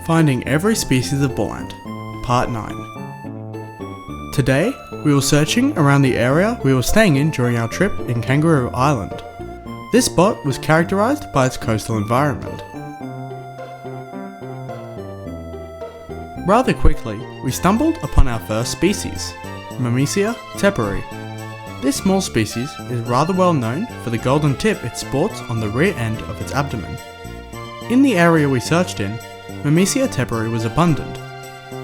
Finding every species of bull ant, Part 9. Today, we were searching around the area we were staying in during our trip in Kangaroo Island. This spot was characterized by its coastal environment. Rather quickly, we stumbled upon our first species, Myrmecia teperi. This small species is rather well known for the golden tip it sports on the rear end of its abdomen. In the area we searched in, Myrmecia teperi was abundant.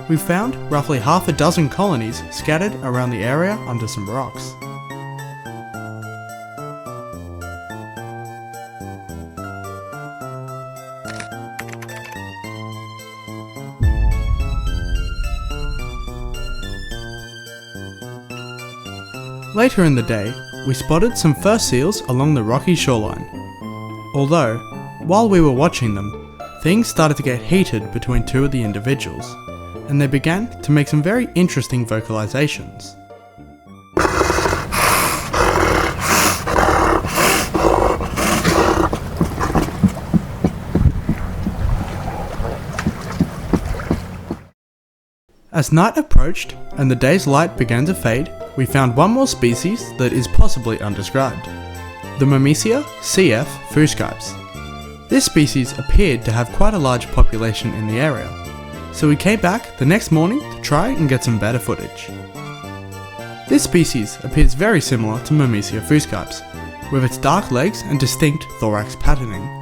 We found roughly half a dozen colonies scattered around the area under some rocks. Later in the day, we spotted some fur seals along the rocky shoreline. Although, while we were watching them, things started to get heated between two of the individuals, and they began to make some very interesting vocalizations. As night approached and the day's light began to fade, we found one more species that is possibly undescribed, the Myrmecia cf. fuscipes. This species appeared to have quite a large population in the area, so we came back the next morning to try and get some better footage. This species appears very similar to Myrmecia fuscipes, with its dark legs and distinct thorax patterning.